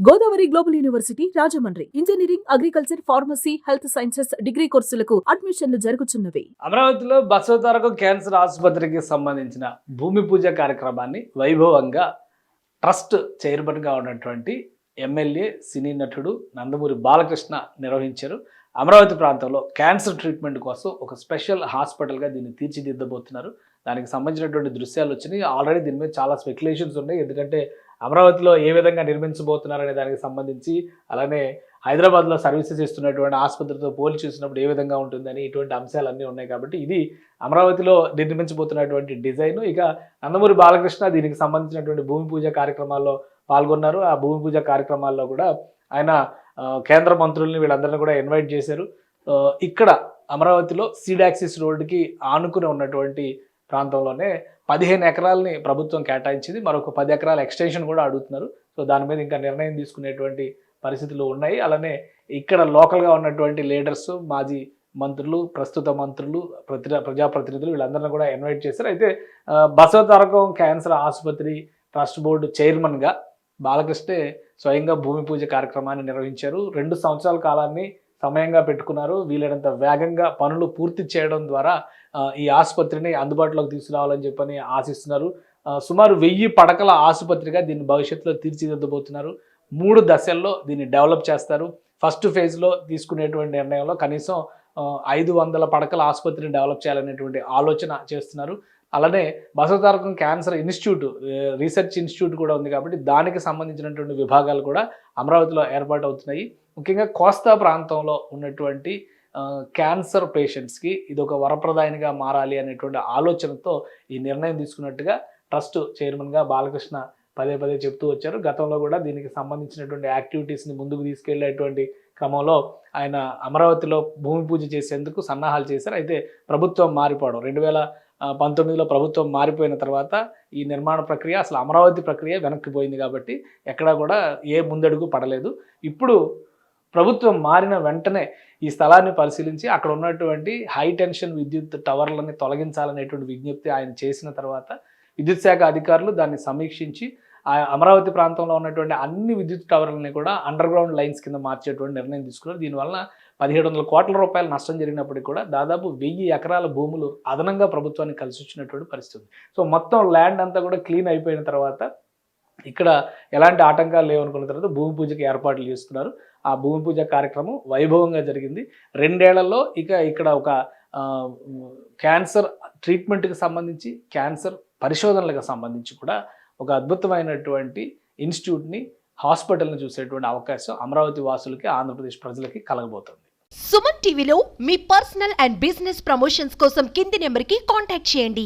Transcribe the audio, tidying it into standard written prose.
Godavari global university Rajahmundry engineering, agriculture, pharmacy, health sciences degree కోర్సులకు అడ్మిషన్లు జరుగుతున్నవి. అమరావతిలో బసవతారకం క్యాన్సర్ ఆసుపత్రికి సంబంధించిన భూమి పూజ కార్యక్రమాన్ని వైభవంగా ట్రస్ట్ చైర్మన్గా ఉన్నటువంటి ఎమ్మెల్యే, సినీ నటుడు నందమూరి బాలకృష్ణ నిర్వహించారు. అమరావతి ప్రాంతంలో క్యాన్సర్ ట్రీట్మెంట్ కోసం ఒక స్పెషల్ హాస్పిటల్గా దీన్ని తీర్చిదిద్దబోతున్నారు. దానికి సంబంధించినటువంటి దృశ్యాలు వచ్చినాయి. ఆల్రెడీ దీని మీద చాలా స్పెక్యులేషన్స్ ఉన్నాయి. ఎందుకంటే అమరావతిలో ఏ విధంగా నిర్మించబోతున్నారనే దానికి సంబంధించి, అలానే హైదరాబాద్లో సర్వీసెస్ ఇస్తున్నటువంటి ఆసుపత్రితో పోల్చి చూసినప్పుడు ఏ విధంగా ఉంటుందని ఇటువంటి అంశాలన్నీ ఉన్నాయి. కాబట్టి ఇది అమరావతిలో నిర్మించబోతున్నటువంటి డిజైన్. ఇక నందమూరి బాలకృష్ణ దీనికి సంబంధించినటువంటి భూమి పూజ కార్యక్రమాల్లో పాల్గొన్నారు. ఆ భూమి పూజ కార్యక్రమాల్లో కూడా ఆయన కేంద్ర మంత్రుల్ని వీళ్ళందరినీ కూడా ఇన్వైట్ చేశారు. ఇక్కడ అమరావతిలో సీడాక్సిస్ రోడ్డుకి ఆనుకుని ఉన్నటువంటి ప్రాంతంలోనే 15 ఎకరాలని ప్రభుత్వం కేటాయించింది. మరొక 10 ఎకరాల ఎక్స్టెన్షన్ కూడా అడుగుతున్నారు. సో దాని మీద ఇంకా నిర్ణయం తీసుకునేటువంటి పరిస్థితులు ఉన్నాయి. అలానే ఇక్కడ లోకల్గా ఉన్నటువంటి లీడర్స్, మాజీ మంత్రులు, ప్రస్తుత మంత్రులు, ప్రజాప్రతినిధులు వీళ్ళందరినీ కూడా ఇన్వైట్ చేశారు. అయితే బసవతారకం క్యాన్సర్ ఆసుపత్రి ట్రస్ట్ బోర్డు చైర్మన్గా బాలకృష్ణే స్వయంగా భూమి పూజ కార్యక్రమాన్ని నిర్వహించారు. 2 సంవత్సరాల కాలాన్ని సమయంగా పెట్టుకున్నారు. వీలైనంత వేగంగా పనులు పూర్తి చేయడం ద్వారా ఈ ఆసుపత్రిని అందుబాటులోకి తీసుకురావాలని చెప్పని ఆశిస్తున్నారు. సుమారు 1000 పడకల ఆసుపత్రిగా దీన్ని భవిష్యత్తులో తీర్చిదిద్దబోతున్నారు. 3 దశల్లో దీన్ని డెవలప్ చేస్తారు. ఫస్ట్ ఫేజ్లో తీసుకునేటువంటి నిర్ణయంలో కనీసం 500 పడకల ఆసుపత్రిని డెవలప్ చేయాలనేటువంటి ఆలోచన చేస్తున్నారు. అలానే Basavatarakam cancer institute, research institute కూడా ఉంది. కాబట్టి దానికి సంబంధించినటువంటి విభాగాలు కూడా అమరావతిలో ఏర్పాటు అవుతున్నాయి. ముఖ్యంగా కోస్తా ప్రాంతంలో ఉన్నటువంటి క్యాన్సర్ పేషెంట్స్కి ఇది ఒక వరప్రదాయనిగా మారాలి అనేటువంటి ఆలోచనతో ఈ నిర్ణయం తీసుకున్నట్టుగా ట్రస్ట్ చైర్మన్గా బాలకృష్ణ పదే పదే చెప్తూ వచ్చారు. గతంలో కూడా దీనికి సంబంధించినటువంటి యాక్టివిటీస్ని ముందుకు తీసుకెళ్లేటువంటి క్రమంలో ఆయన అమరావతిలో భూమి పూజ చేసేందుకు సన్నాహాలు చేశారు. అయితే ప్రభుత్వం మారిపోవడం, 2019లో ప్రభుత్వం మారిపోయిన తర్వాత ఈ నిర్మాణ ప్రక్రియ, అసలు అమరావతి ప్రక్రియ వెనక్కిపోయింది. కాబట్టి ఎక్కడా కూడా ఏ ముందడుగు పడలేదు. ఇప్పుడు ప్రభుత్వం మారిన వెంటనే ఈ స్థలాన్ని పరిశీలించి అక్కడ ఉన్నటువంటి హై టెన్షన్ విద్యుత్ టవర్లని తొలగించాలనేటువంటి విజ్ఞప్తి ఆయన చేసిన తర్వాత విద్యుత్ శాఖ అధికారులు దాన్ని సమీక్షించి అమరావతి ప్రాంతంలో ఉన్నటువంటి అన్ని విద్యుత్ టవర్లని కూడా అండర్ గ్రౌండ్ లైన్స్ కింద మార్చేటువంటి నిర్ణయం తీసుకున్నారు. దీనివల్ల 1700 కోట్ల రూపాయల నష్టం జరిగినప్పటికీ కూడా దాదాపు 1000 ఎకరాల భూములు అదనంగా ప్రభుత్వానికి కలిసి వచ్చినటువంటి పరిస్థితి. సో మొత్తం ల్యాండ్ అంతా కూడా క్లీన్ అయిపోయిన తర్వాత ఇక్కడ ఎలాంటి ఆటంకాలు లేవనుకున్న తర్వాత భూమి పూజకి ఏర్పాట్లు చేస్తున్నారు. ఆ భూమి పూజ కార్యక్రమం వైభవంగా జరిగింది. 2 ఏళ్లలో ఇక్కడ ఒక క్యాన్సర్ ట్రీట్మెంట్కి సంబంధించి, క్యాన్సర్ పరిశోధనలకు సంబంధించి కూడా ఒక అద్భుతమైనటువంటి ఇన్స్టిట్యూట్ని, హాస్పిటల్ని చూసేటువంటి అవకాశం అమరావతి వాసులకి, ఆంధ్రప్రదేశ్ ప్రజలకి కలగబోతుంది. సుమన్ టీవీలో మీ పర్సనల్ అండ్ బిజినెస్ ప్రమోషన్స్ కోసం కింది నెంబర్కి కాంటాక్ట్ చేయండి.